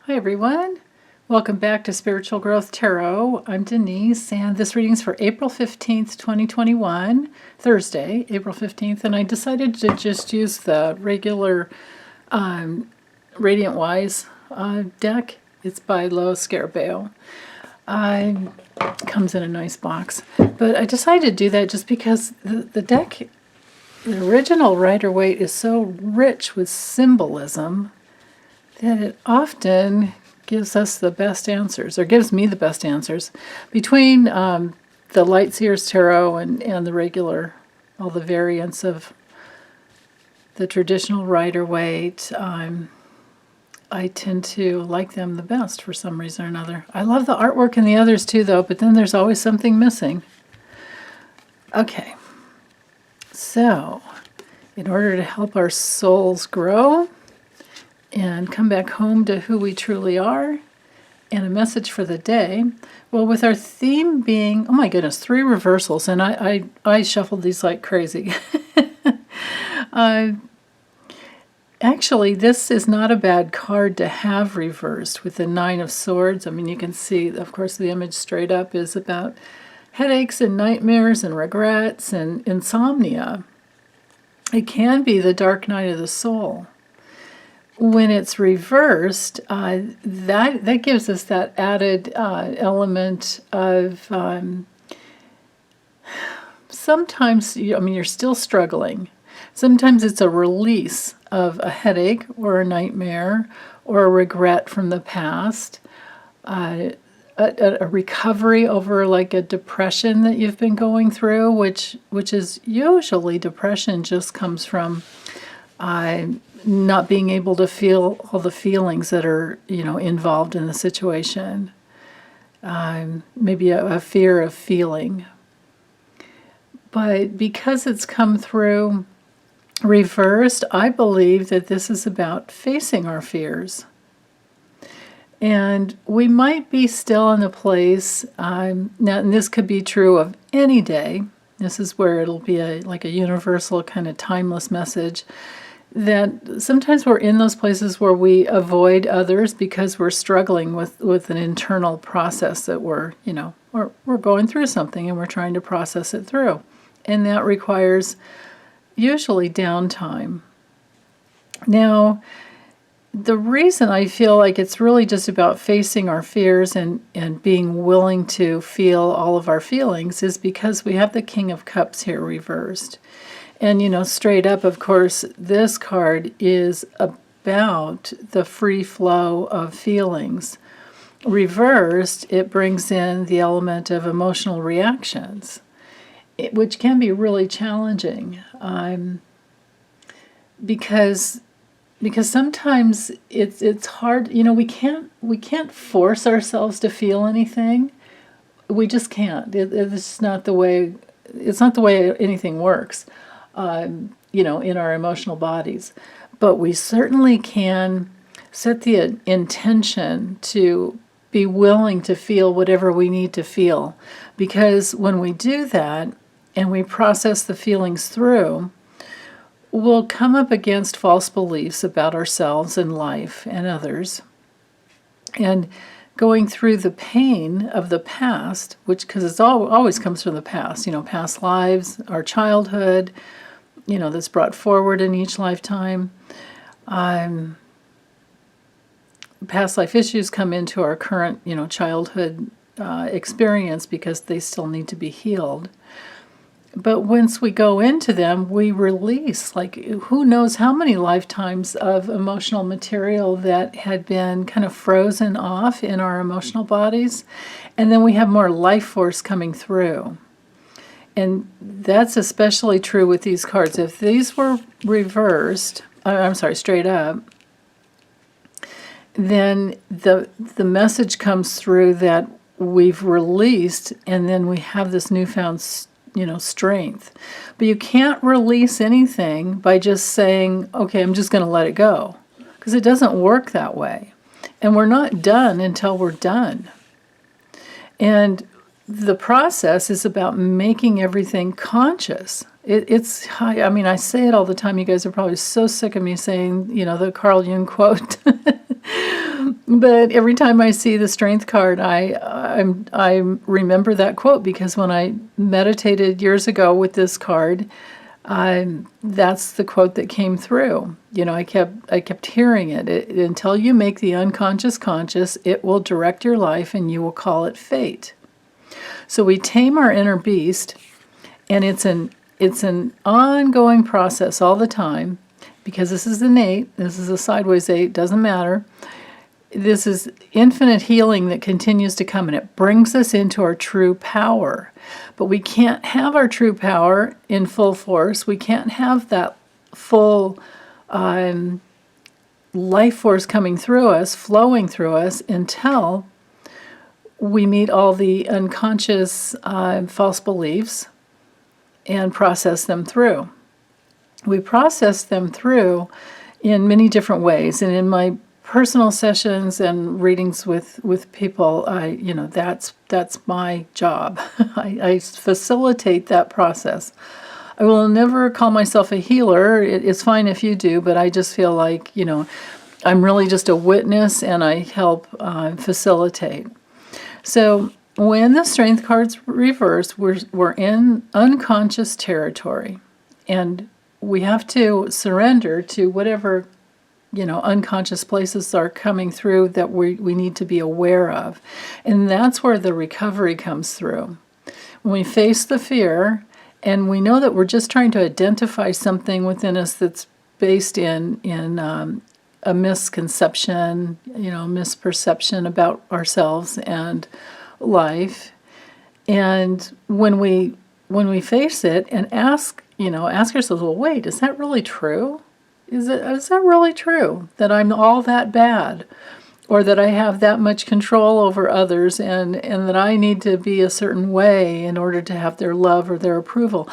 Hi everyone, welcome back to Spiritual Growth Tarot. I'm Denise and this reading is for April 15th, 2021, Thursday, April 15th, and I decided to just use the regular Radiant Wise deck. It's by Scarabeo. Comes in a nice box, but I decided to do that just because the deck, the original Rider-Waite, is so rich with symbolism that it often gives us the best answers, or gives me the best answers. Between the Light Seer's Tarot and the regular, all the variants of the traditional Rider-Waite, I tend to like them the best for some reason or another. I love the artwork in the others too, though, but then there's always something missing. Okay, so in order to help our souls grow and come back home to who we truly are, and a message for the day. Well, with our theme being, oh my goodness, 3 reversals, and I shuffled these like crazy. Actually, this is not a bad card to have reversed with the 9 of Swords. I mean, you can see, of course, the image straight up is about headaches and nightmares and regrets and insomnia. It can be the dark night of the soul. When it's reversed, that gives us that added element of sometimes, you're still struggling. Sometimes it's a release of a headache or a nightmare or a regret from the past, a recovery over like a depression that you've been going through, which is usually depression just comes from not being able to feel all the feelings that are, involved in the situation. Maybe a fear of feeling. But because it's come through reversed, I believe that this is about facing our fears. And we might be still in a place, now, and this could be true of any day. This is where it'll be like a universal kind of timeless message, that sometimes we're in those places where we avoid others because we're struggling with an internal process that we're going through something and we're trying to process it through. And that requires usually downtime. Now, the reason I feel like it's really just about facing our fears and being willing to feel all of our feelings is because we have the King of Cups here reversed. And, straight up, of course, this card is about the free flow of feelings. Reversed, it brings in the element of emotional reactions, which can be really challenging. Because sometimes it's hard. We can't force ourselves to feel anything. We just can't. It's not the way. It's not the way anything works. In our emotional bodies. But we certainly can set the intention to be willing to feel whatever we need to feel. Because when we do that, and we process the feelings through, we'll come up against false beliefs about ourselves and life and others. And going through the pain of the past, because it always comes from the past, past lives, our childhood, that's brought forward in each lifetime. Past life issues come into our current, childhood experience because they still need to be healed. But once we go into them, we release, who knows how many lifetimes of emotional material that had been kind of frozen off in our emotional bodies. And then we have more life force coming through. And that's especially true with these cards. If these were reversed, straight up, then the message comes through that we've released, and then we have this newfound, strength. But you can't release anything by just saying, okay, I'm just going to let it go. Because it doesn't work that way. And we're not done until we're done. And the process is about making everything conscious. It's high. I say it all the time. You guys are probably so sick of me saying, the Carl Jung quote. But every time I see the Strength card, I remember that quote, because when I meditated years ago with this card, that's the quote that came through. You know, I kept hearing it. Until you make the unconscious conscious, it will direct your life, and you will call it fate. So we tame our inner beast, and it's an ongoing process all the time, because this is an 8, this is a sideways 8, doesn't matter. This is infinite healing that continues to come, and it brings us into our true power. But we can't have our true power in full force. We can't have that full life force coming through us, flowing through us, until we meet all the unconscious false beliefs and process them through. We process them through in many different ways, and in my personal sessions and readings with people, that's my job. I facilitate that process. I will never call myself a healer. It's fine if you do, but I just feel like, I'm really just a witness, and I help facilitate. So when the Strength card's reversed, we're in unconscious territory, and we have to surrender to whatever unconscious places are coming through that we need to be aware of. And that's where the recovery comes through. When we face the fear, and we know that we're just trying to identify something within us that's based in a misconception, misperception about ourselves and life. And when we face it and ask ourselves, well, wait, is that really true? Is that really true, that I'm all that bad, or that I have that much control over others, and that I need to be a certain way in order to have their love or their approval?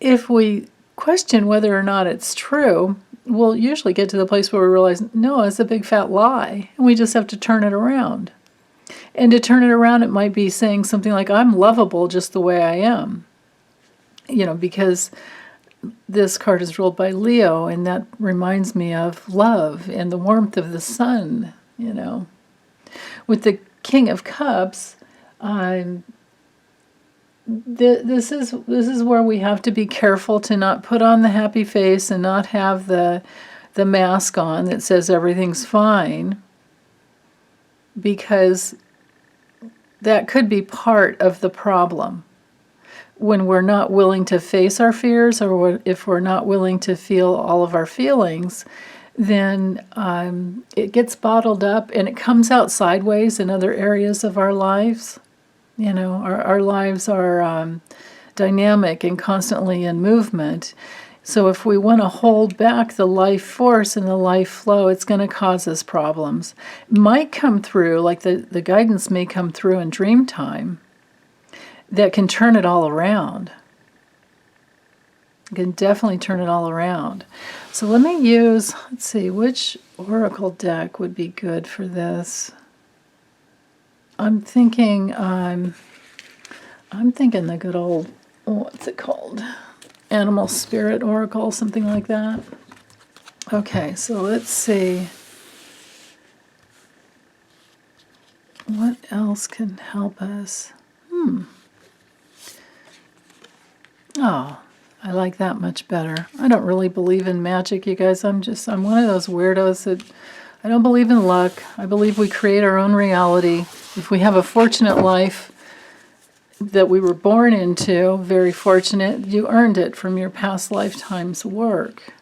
If we question whether or not it's true, we'll usually get to the place where we realize, no, it's a big fat lie, and we just have to turn it around. And to turn it around, it might be saying something like, I'm lovable just the way I am, because this card is ruled by Leo, and that reminds me of love and the warmth of the sun, With the King of Cups, this is where we have to be careful to not put on the happy face and not have the mask on that says everything's fine, because that could be part of the problem. When we're not willing to face our fears, or if we're not willing to feel all of our feelings, then it gets bottled up, and it comes out sideways in other areas of our lives. Our lives are dynamic and constantly in movement. So if we want to hold back the life force and the life flow, it's going to cause us problems. It might come through, like the guidance may come through in dream time, that can turn it all around. You can definitely turn it all around. So let me use, let's see, which oracle deck would be good for this? I'm thinking the good old, what's it called? Animal Spirit Oracle, something like that. Okay, so let's see. What else can help us? Oh, I like that much better. I don't really believe in magic, you guys. I'm one of those weirdos that I don't believe in luck. I believe we create our own reality. If we have a fortunate life that we were born into, very fortunate, you earned it from your past lifetime's work.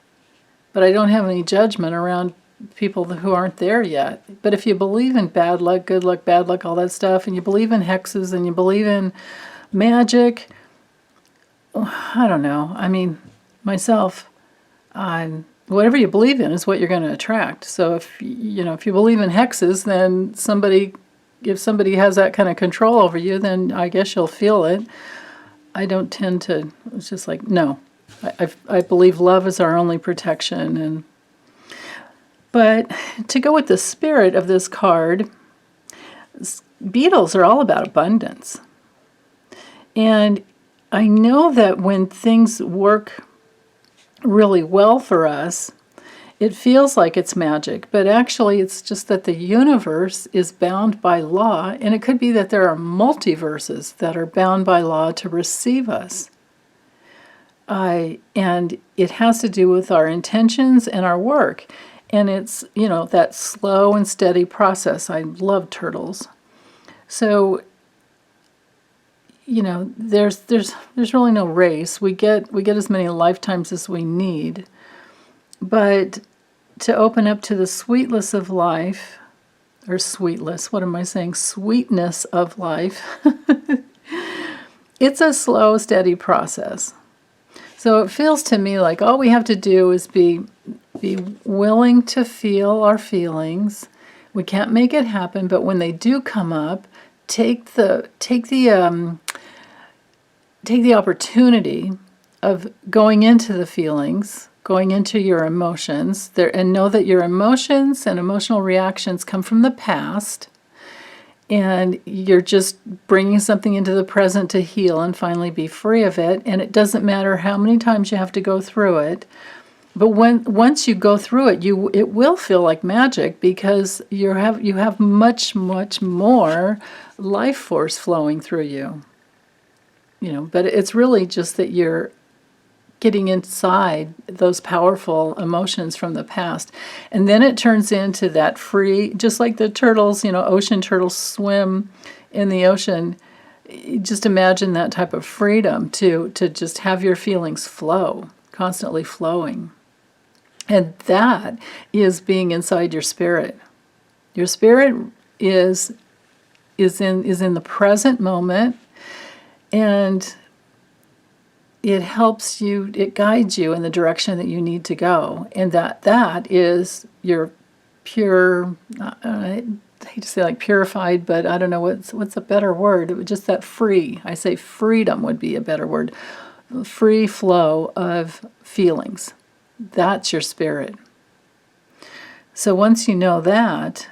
But I don't have any judgment around people who aren't there yet. But if you believe in bad luck, good luck, bad luck, all that stuff, and you believe in hexes, and you believe in magic, I don't know. I mean, myself, whatever you believe in is what you're going to attract. So if you believe in hexes, then if somebody has that kind of control over you, then I guess you'll feel it. I don't tend to. It's just like, no. I believe love is our only protection. But to go with the spirit of this card, beetles are all about abundance. And I know that when things work really well for us, it feels like it's magic, but actually it's just that the universe is bound by law, and it could be that there are multiverses that are bound by law to receive us. And it has to do with our intentions and our work. And it's, that slow and steady process. I love turtles. So, there's really no race. We get as many lifetimes as we need. But to open up to the sweetness of life, or sweetless, what am I saying? Sweetness of life. It's a slow, steady process. So it feels to me like all we have to do is be willing to feel our feelings. We can't make it happen, but when they do come up, take the opportunity of going into the feelings, going into your emotions, and know that your emotions and emotional reactions come from the past, and you're just bringing something into the present to heal and finally be free of it. And it doesn't matter how many times you have to go through it. But once you go through it, it will feel like magic, because you have much, much more life force flowing through you. But it's really just that you're getting inside those powerful emotions from the past. And then it turns into that free, just like the turtles, ocean turtles swim in the ocean. Just imagine that type of freedom to just have your feelings flow, constantly flowing. And that is being inside your spirit. Your spirit is in the present moment, and it helps you, it guides you in the direction that you need to go. And that is your pure, I hate to say like purified, but I don't know what's a better word. It was just that free. I say freedom would be a better word. Free flow of feelings. That's your spirit. So once you know that,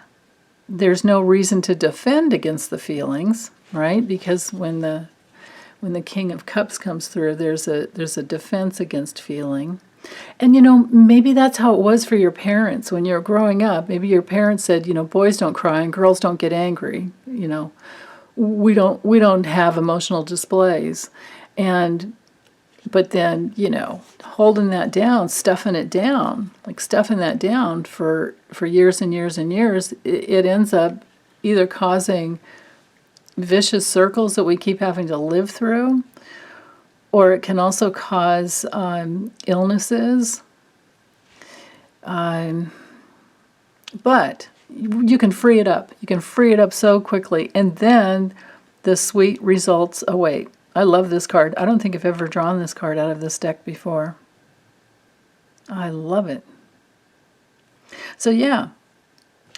there's no reason to defend against the feelings, right? Because when the King of Cups comes through, there's a defense against feeling. And maybe that's how it was for your parents when you were growing up. Maybe your parents said, boys don't cry and girls don't get angry. We don't have emotional displays. But then, holding that down, stuffing that down for years and years and years, it ends up either causing vicious circles that we keep having to live through, or it can also cause illnesses. But you can free it up. You can free it up so quickly, and then the sweet results await. I love this card. I don't think I've ever drawn this card out of this deck before. I love it. So yeah.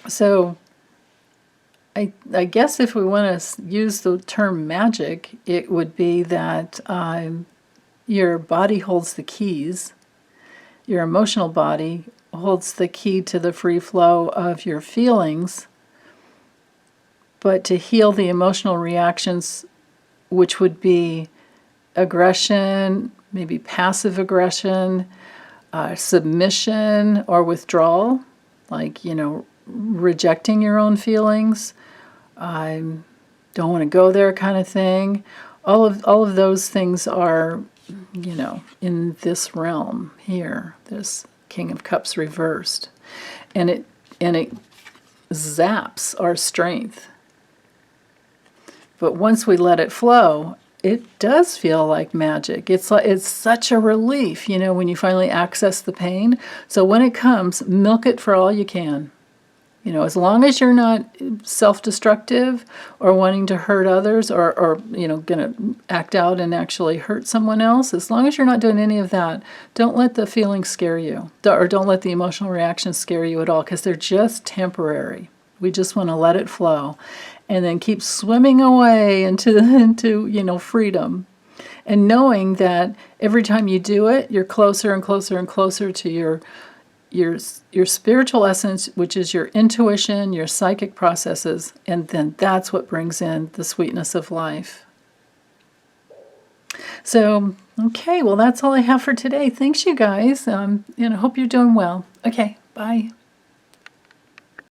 So I guess if we want to use the term magic, it would be that your body holds the keys. Your emotional body holds the key to the free flow of your feelings. But to heal the emotional reactions, which would be aggression, maybe passive aggression, submission or withdrawal, like, rejecting your own feelings, I don't want to go there kind of thing. All of those things are, in this realm here, this King of Cups reversed. And it zaps our strength. But once we let it flow, it does feel like magic. It's such a relief, when you finally access the pain. So when it comes, milk it for all you can. As long as you're not self-destructive or wanting to hurt others or going to act out and actually hurt someone else, as long as you're not doing any of that, don't let the feelings scare you, or don't let the emotional reactions scare you at all, because they're just temporary. We just want to let it flow and then keep swimming away into freedom. And knowing that every time you do it, you're closer and closer and closer to your spiritual essence, which is your intuition, your psychic processes, and then that's what brings in the sweetness of life. So, okay, well, that's all I have for today. Thanks, you guys. I hope you're doing well. Okay, Bye.